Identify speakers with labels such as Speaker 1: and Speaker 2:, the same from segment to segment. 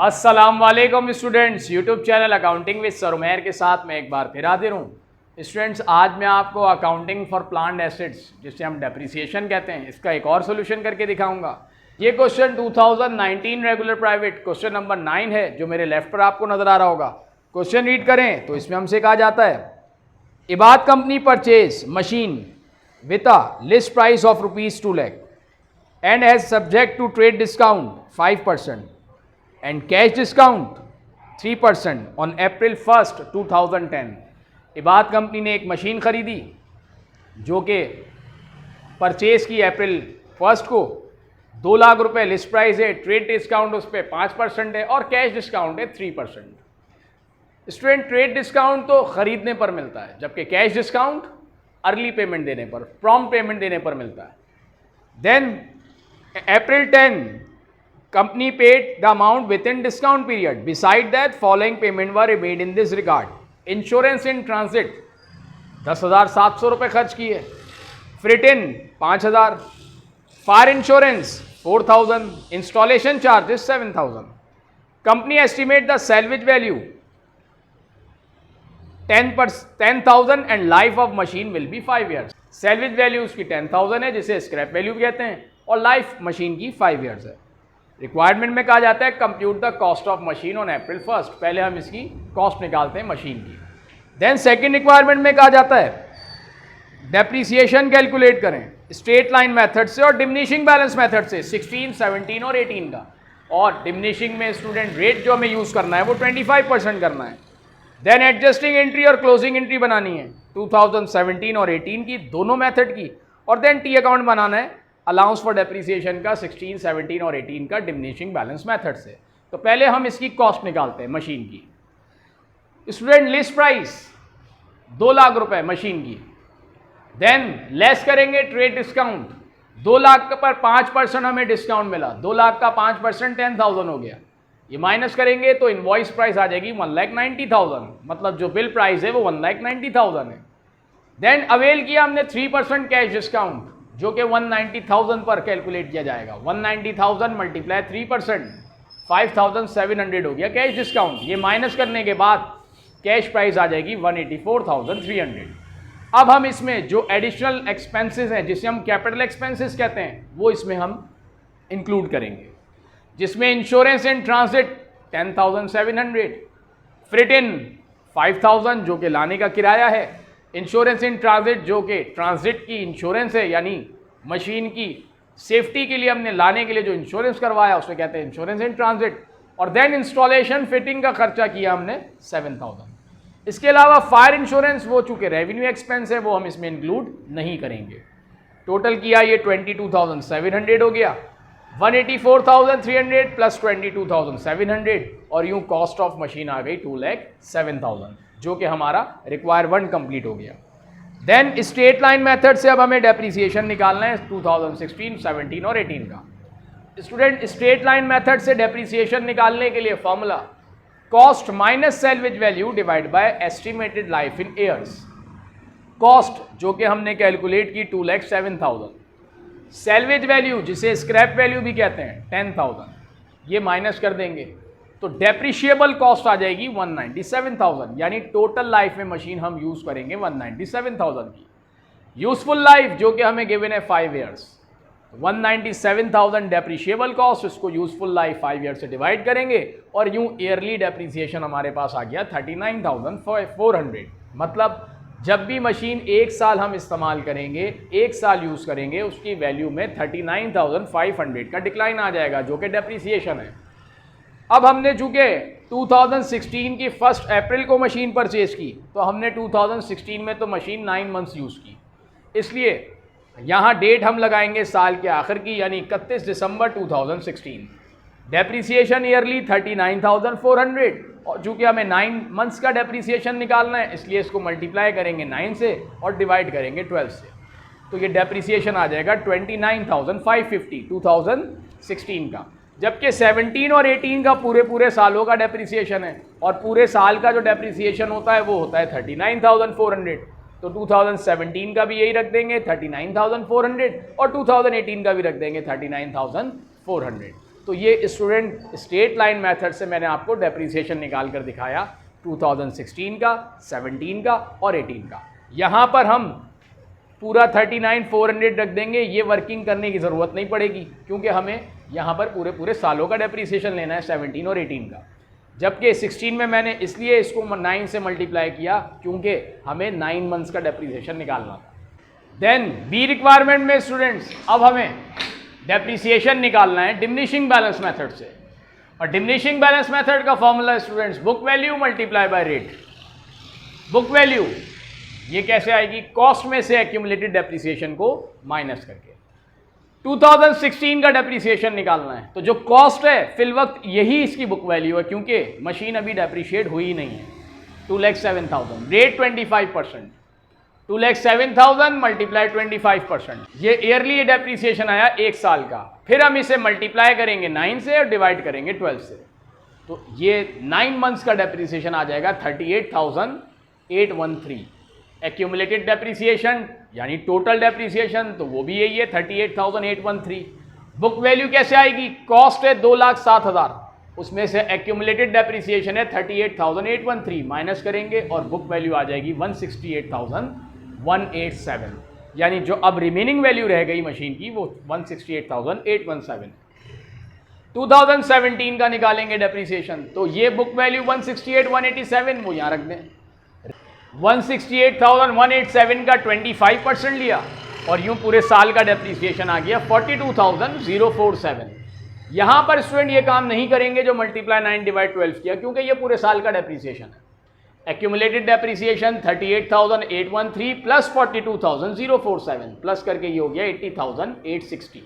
Speaker 1: अस्सलाम वालेकुम students, YouTube channel accounting with sir Umair के साथ मैं एक बार फिर हाजिर हूँ। स्टूडेंट्स, आज मैं आपको अकाउंटिंग फॉर प्लान्ड एसेट्स, जिसे हम डेप्रिसिएशन कहते हैं, इसका एक और सोल्यूशन करके दिखाऊंगा। ये question 2019 regular private question number 9 है, जो मेरे लेफ्ट पर आपको नजर आ रहा होगा। क्वेश्चन रीड करें तो इसमें हमसे कहा जाता है, इबाद company purchase machine with a list price of ₹2 lakh and as subject to trade discount 5% and cash discount 3% on April 1st 2010। इबाद company ने एक मशीन खरीदी जो कि परचेज की अप्रैल 1 को, 2 लाख रुपए लिस्ट प्राइस है, ट्रेड डिस्काउंट उस पर 5% है और कैश डिस्काउंट है 3%। स्टूडेंट, ट्रेड डिस्काउंट तो खरीदने पर मिलता है, जबकि कैश डिस्काउंट अर्ली पेमेंट देने पर, प्रॉम्प्ट पेमेंट देने पर मिलता है। Then April 10, company paid the amount within discount period. Beside that, following payment were made in this regard. Insurance in transit 10,700 रुपये खर्च किए, fret in 5,000, fire insurance 4,000, installation charges 7,000। Company estimate the salvage value 10,000 and life of machine will be 5 years. Salvage value उसकी 10,000 है, जिसे scrap value कहते हैं, और life machine की 5 ईयर्स है। रिक्वायरमेंट में कहा जाता है compute the cost of machine on April 1। पहले हम इसकी कॉस्ट निकालते हैं मशीन की। देन सेकंड रिक्वायरमेंट में कहा जाता है डेप्रीसिएशन कैलकुलेट करें स्ट्रेट लाइन मेथड से और डिमिनिशिंग बैलेंस मेथड से 16, 17 और 18 का। और डिमिनिशिंग में स्टूडेंट रेट जो हमें यूज़ करना है वो 25% करना है। देन एडजस्टिंग एंट्री और क्लोजिंग एंट्री बनानी है 2017 और 18 की, दोनों मेथड की। और देन टी अकाउंट बनाना है अलाउंस फॉर डेप्रीसिएशन का 16, 17 और 18 का डिमिनिशिंग बैलेंस मेथड से। तो पहले हम इसकी कॉस्ट निकालते हैं मशीन की। स्टूडेंट, लिस्ट प्राइस 2 लाख रुपए मशीन की। देन लेस करेंगे ट्रेड डिस्काउंट, 2 लाख पर 5% हमें डिस्काउंट मिला, 2 लाख का 5% 10,000 हो गया। ये माइनस करेंगे तो इनवॉइस प्राइस आ जाएगी 1,90,000, मतलब जो बिल प्राइस है वो 1,90,000 है। देन अवेल किया हमने 3% कैश डिस्काउंट, जो कि 190,000 पर कैलकुलेट किया जाएगा। 190,000 मल्टीप्लाई 3%, 5,700 हो गया कैश डिस्काउंट। ये माइनस करने के बाद कैश प्राइस आ जाएगी 184,300। अब हम इसमें जो एडिशनल एक्सपेंसेस हैं, जिसे हम कैपिटल एक्सपेंसेस कहते हैं, वो इसमें हम इंक्लूड करेंगे, जिसमें इंश्योरेंस इन ट्रांजिट 10,700, फ्रिट इन 5,000 जो कि लाने का किराया है, इंश्योरेंस इन ट्रांजिट जो कि ट्रांजिट की इंश्योरेंस है, यानी मशीन की सेफ्टी के लिए हमने लाने के लिए जो इंश्योरेंस करवाया उसे कहते हैं इंश्योरेंस इन ट्रांजिट। और देन इंस्टॉलेशन फिटिंग का खर्चा किया हमने 7,000। इसके अलावा फायर इंश्योरेंस, वो चूँकि रेवेन्यू एक्सपेंस है, वो हम इसमें इंक्लूड नहीं करेंगे। टोटल किया ये 22,700 हो गया, 184,300 प्लस 22,700, और यूँ कॉस्ट ऑफ मशीन आ गई 2,07,000, जो कि हमारा रिक्वायर 1 कंप्लीट हो गया। देन स्ट्रेट लाइन मेथड से अब हमें डेप्रीसिएशन निकालना है 2016, 17 और 18 का। स्टूडेंट, स्ट्रेट लाइन मेथड से डेप्रीसिएशन निकालने के लिए formula cost minus salvage value divide by estimated life in years. Cost जो कि हमने कैलकुलेट की 2,07,000, सैल्वेज वैल्यू जिसे स्क्रैप वैल्यू भी कहते हैं 10,000, ये माइनस कर देंगे तो डेप्रिशिएबल कॉस्ट आ जाएगी 197,000, यानी टोटल लाइफ में मशीन हम यूज़ करेंगे 197,000 की। यूजफुल लाइफ जो कि हमें गिवन है 5 ईयर्स, 197,000 डेप्रिशिएबल कॉस्ट, उसको यूजफुल लाइफ 5 ईयर से डिवाइड करेंगे और यूँ ईयरली डेप्रिसिएशन हमारे पास आ गया 39,400। मतलब जब भी मशीन 1 साल हम इस्तेमाल करेंगे, 1 साल यूज़ करेंगे, उसकी वैल्यू में 39,500 का डिक्लाइन आ जाएगा, जो कि डेप्रिसिएशन है। अब हमने चूँकि 2016 की 1 अप्रैल को मशीन परचेज की, तो हमने 2016 में तो मशीन 9 मंथ्स यूज़ की, इसलिए यहाँ डेट हम लगाएंगे साल के आखिर की, यानी 31 दिसंबर 2016। डेप्रीसिएशन ईयरली 39,400, और चूँकि हमें 9 मंथ्स का डेप्रीसिएशन निकालना है, इसलिए इसको मल्टीप्लाई करेंगे 9 से और डिवाइड करेंगे 12 से, तो ये डेप्रीसिएशन आ जाएगा 29,550 2016 का। जबकि 17 और 18 का पूरे सालों का डेप्रीसिएशन है, और पूरे साल का जो डेप्रीसिएशन होता है वो होता है 39,400। तो 2017 का भी यही रख देंगे 39,400 और 2018 का भी रख देंगे 39,400। तो ये स्टूडेंट स्ट्रेट लाइन मेथड से मैंने आपको डेप्रीसिएशन निकाल कर दिखाया 2016 का, 17 का और 18 का। यहाँ पर हम पूरा 39,400 रख देंगे, ये वर्किंग करने की ज़रूरत नहीं पड़ेगी क्योंकि हमें यहाँ पर पूरे पूरे सालों का डेप्रीसिएशन लेना है 17 और 18 का। जबकि 16 में मैंने इसलिए इसको 9 से मल्टीप्लाई किया क्योंकि हमें 9 मंथ्स का डेप्रीसिएशन निकालना था। देन बी रिक्वायरमेंट में स्टूडेंट्स अब हमें डेप्रीसिएशन निकालना है डिमिनिशिंग बैलेंस मेथड से, और डिमिनिशिंग बैलेंस मेथड का formula students book value multiply by rate. Book value ये कैसे आएगी? कॉस्ट में से एक्यूमुलेटेड डेप्रीसिएशन को माइनस करके। 2016 का डेप्रीसिएशन निकालना है, तो जो कॉस्ट है फिल वक्त यही इसकी बुक वैल्यू है क्योंकि मशीन अभी डेप्रीशिएट हुई नहीं है। 2,07,000 रेट 25%, 2,07,000 मल्टीप्लाई 25%, ये ईयरली डेप्रीसिएशन आया 1 साल का। फिर हम इसे मल्टीप्लाई करेंगे 9 से और डिवाइड करेंगे 12 से, तो ये 9 मंथ्स का डेप्रीसिएशन आ जाएगा 38,813। एक्यूमुलेटेड डेप्रीसिएशन यानी टोटल डेप्रीसिएशन तो वो भी यही है 38,813। बुक वैल्यू कैसे आएगी? कॉस्ट है 2,07,000, उसमें से एक्यूमुलेटेड डेप्रीसिएशन है 38,813, माइनस करेंगे और बुक वैल्यू आ जाएगी 168,187, यानी जो अब रिमेनिंग वैल्यू रह गई मशीन की वो 168,817। 2017 का निकालेंगे डेप्रीसिएशन, तो ये बुक वैल्यू 168,187 वो यहाँ रख दें। 168,187 का 25% लिया और यूं पूरे साल का डेप्रीसिएशन आ गया 42,047। यहां पर स्टूडेंट ये काम नहीं करेंगे जो मल्टीप्लाई 9 डिवाइड 12 किया क्योंकि ये पूरे साल का डेप्रीसिएशन है। एक्यूमुलेटेड डेप्रीसिएशन 38,813 प्लस 42,047 प्लस करके ये हो गया 80,860।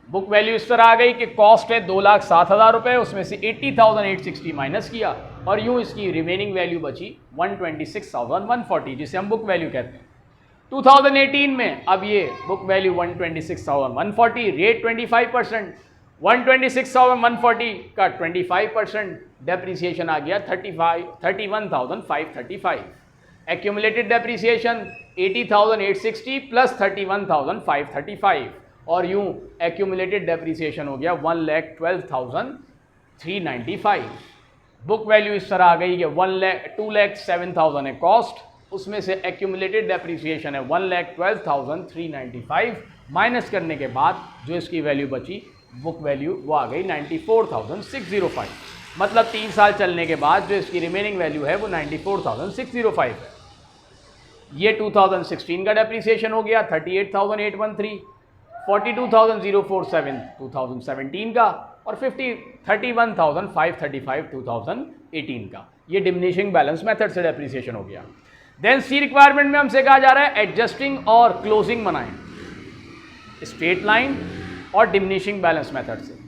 Speaker 1: बुक वैल्यू इस तरह आ गई कि कॉस्ट है 2,07,000 रुपये, उसमें से 80,860 माइनस किया और यूं इसकी रिमेनिंग वैल्यू बची 126,140 जिसे हम बुक वैल्यू कहते हैं। 2018 में अब ये बुक वैल्यू 126,140, रेट 25%, 126,140 का 25% डेप्रीसिएशन आ गया 31,535। एक्यूमुलेटेड डेप्रीसिएशन 80,860 प्लस 31,535 और यूं एक्यूमुलेटेड डेप्रीसिएशन हो गया 1,12,395। बुक वैल्यू इस तरह आ गई कि 2,07,000 है कॉस्ट, उसमें से एक्यूमुलेटेड डेप्रीसिएशन है 1,12,395, माइनस करने के बाद जो इसकी वैल्यू बची बुक वैल्यू वो आ गई 94,605। मतलब 3 साल चलने के बाद जो इसकी रिमेनिंग वैल्यू है वो 94,605 है। ये 2016 का डेप्रीसिएशन हो गया 38,813, 42,047 2017 का और 31,535 2018 का। ये डिमिनिशिंग बैलेंस मेथड से डेप्रीसिएशन हो गया। देन सी रिक्वायरमेंट में हमसे कहा जा रहा है एडजस्टिंग और क्लोजिंग बनाएं स्ट्रेट लाइन और डिमिनिशिंग बैलेंस मेथड से।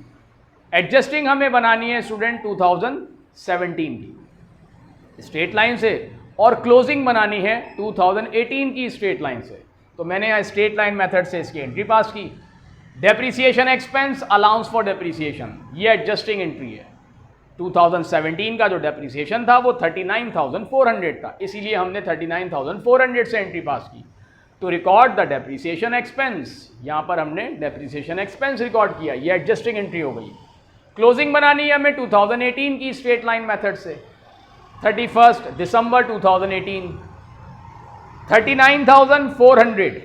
Speaker 1: एडजस्टिंग हमें बनानी है स्टूडेंट 2017 की स्ट्रेट लाइन से और क्लोजिंग बनानी है 2018 की स्ट्रेट लाइन से। तो मैंने यहाँ स्ट्रेट लाइन मेथड से इसकी एंट्री पास की। Depreciation expense allowance for depreciation, ये एडजस्टिंग एंट्री है। 2017 का जो डेप्रीसिएशन था वो 39,400 था, इसीलिए हमने 39,400 से एंट्री पास की। तो रिकॉर्ड द डेप्रीसिएशन एक्सपेंस, यहाँ पर हमने डेप्रीसिएशन एक्सपेंस रिकॉर्ड किया, ये एडजस्टिंग एंट्री हो गई। क्लोजिंग बनानी है हमें 2018 की स्ट्रेट लाइन मेथड से। 31 दिसंबर 2018 39,400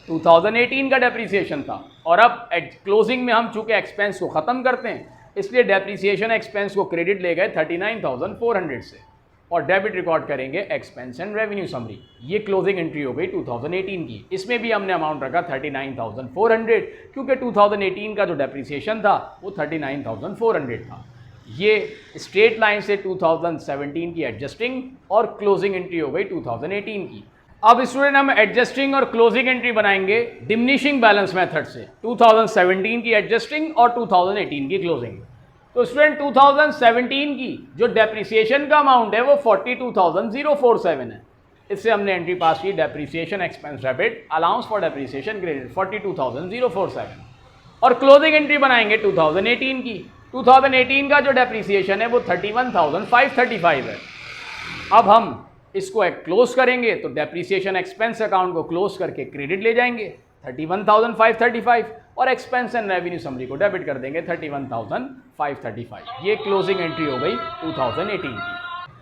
Speaker 1: 2018 का डेप्रीसिएशन था और अब क्लोजिंग में हम चूंकि एक्सपेंस को ख़त्म करते हैं इसलिए डेप्रीसिएशन एक्सपेंस को क्रेडिट ले गए 39,400 से और डेबिट रिकॉर्ड करेंगे एक्सपेंस एंड रेवेन्यू समरी। ये क्लोजिंग एंट्री हो गई 2018 की। इसमें भी हमने अमाउंट रखा 39,400 क्योंकि 2018 का जो डेप्रीसिएशन था वो 39,400 था। ये स्ट्रेट लाइन से 2017 की एडजस्टिंग और क्लोजिंग एंट्री हो गई 2018 की। अब स्टूडेंट हम एडजस्टिंग और क्लोजिंग एंट्री बनाएंगे डिमिनिशिंग बैलेंस मेथड से। 2017 की एडजस्टिंग और 2018 की क्लोजिंग। तो स्टूडेंट 2017 की जो डेप्रीसिएशन का अमाउंट है वो 42,047 है। इससे हमने एंट्री पास की depreciation expense debit allowance for depreciation credit 42,047 और क्लोजिंग एंट्री बनाएंगे 2018 की। 2018 का जो डेप्रीसिएशन है वो 31,535 है। अब हम इसको क्लोज करेंगे तो डेप्रीसिएशन एक्सपेंस अकाउंट को क्लोज करके क्रेडिट ले जाएंगे 31,535 और एक्सपेंस एंड रेवेन्यू समरी को डेबिट कर देंगे 31,535। ये क्लोजिंग एंट्री हो गई 2018 की।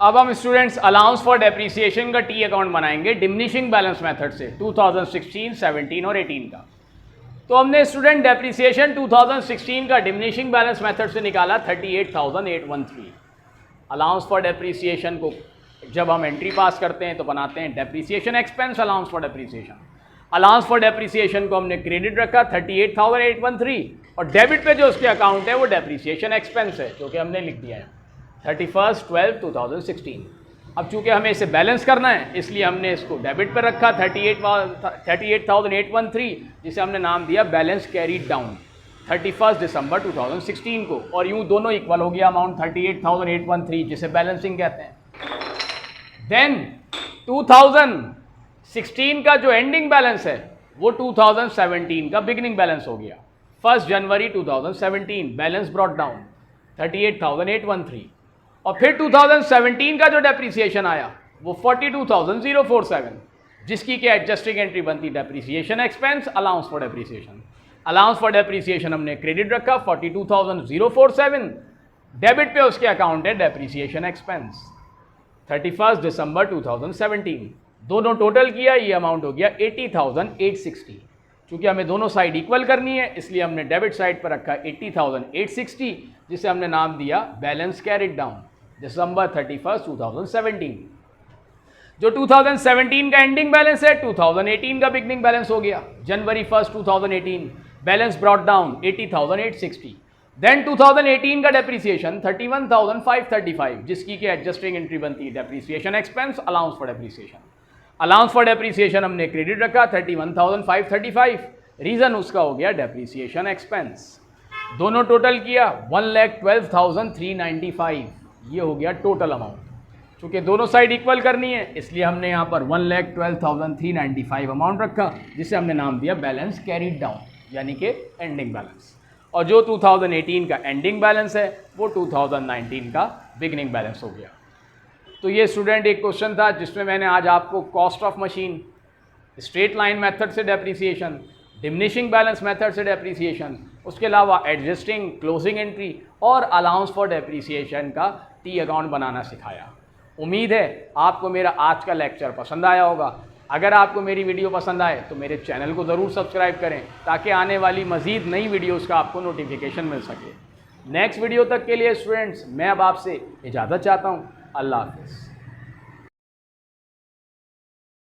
Speaker 1: अब हम स्टूडेंट्स अलाउंस फॉर डेप्रिसिएशन का टी अकाउंट बनाएंगे डिमिनिशिंग बैलेंस मेथड से 2016, 17 और 18 का। तो हमने स्टूडेंट डेप्रिसिएशन 2016 का डिमिनिशिंग बैलेंस मेथड से निकाला 38,813। अलाउंस फॉर डेप्रिसिएशन को जब हम एंट्री पास करते हैं तो बनाते हैं depreciation expense allowance for depreciation. Allowance for depreciation को हमने क्रेडिट रखा 38,813 और डेबिट पे जो उसके अकाउंट है वो डेप्रिसिएशन एक्सपेंस है, जो कि हमने लिख दिया है 31/12/2016। अब चूंकि हमें इसे बैलेंस करना है इसलिए हमने इसको डेबिट पर रखा 38,813, जिसे हमने नाम दिया बैलेंस कैरीड डाउन 31 दिसंबर 2016 को, और यूँ दोनों इक्वल हो गया अमाउंट 38,813 जिसे बैलेंसिंग कहते हैं। देन 2016 का जो एंडिंग बैलेंस है वो 2017 का बिगिनिंग बैलेंस हो गया। 1 जनवरी 2017 बैलेंस ब्रॉट डाउन 38,813 और फिर 2017 का जो डेप्रिसिएशन आया वो 42,047, जिसकी क्या एडजस्टिंग एंट्री बनती depreciation expense allowance for depreciation. Allowance for depreciation हमने क्रेडिट रखा 42,047, डेबिट पे उसके अकाउंट है डेप्रिसिएशन एक्सपेंस 31 दिसंबर 2017। दोनों टोटल किया ये अमाउंट हो गया 80,860। चूँकि हमें दोनों साइड इक्वल करनी है इसलिए हमने डेबिट साइड पर रखा 80,860, जिसे हमने नाम दिया बैलेंस कैरिड डाउन दिसंबर 31, 2017। जो 2017 का एंडिंग बैलेंस है 2018 का बिगनिंग बैलेंस हो गया। जनवरी 1, 2018 बैलेंस ब्रॉट डाउन 80,860। देन 2018 का डेप्रिसिएशन 31,535, जिसकी के एडजस्टिंग एंट्री बनती है depreciation expense allowance for depreciation. Allowance for depreciation हमने क्रेडिट रखा 31,535, रीज़न उसका हो गया डेप्रिसिएशन एक्सपेंस। दोनों टोटल किया 1,12,395, ये हो गया टोटल अमाउंट। चूँकि दोनों साइड इक्वल करनी है इसलिए हमने यहाँ पर 1,12,395 अमाउंट रखा, जिसे हमने नाम दिया बैलेंस कैरीड डाउन यानी कि एंडिंग बैलेंस। और जो 2018 का एंडिंग बैलेंस है वो 2019 का बिगनिंग बैलेंस हो गया। तो ये स्टूडेंट एक क्वेश्चन था जिसमें मैंने आज आपको cost of machine, straight line method से डेप्रिसिएशन, डिमिनिशिंग बैलेंस मेथड से डेप्रिसिएशन, उसके अलावा एडजस्टिंग क्लोजिंग एंट्री और अलाउंस फॉर डेप्रिसिएशन का टी अकाउंट बनाना सिखाया। उम्मीद है आपको मेरा आज का लेक्चर पसंद आया होगा। अगर आपको मेरी वीडियो पसंद आए तो मेरे चैनल को ज़रूर सब्सक्राइब करें ताकि आने वाली मज़ीद नई वीडियोज़ का आपको नोटिफिकेशन मिल सके। नेक्स्ट वीडियो तक के लिए स्टूडेंट्स मैं अब आपसे इजाज़त चाहता हूँ। अल्लाह हाफ़िज़।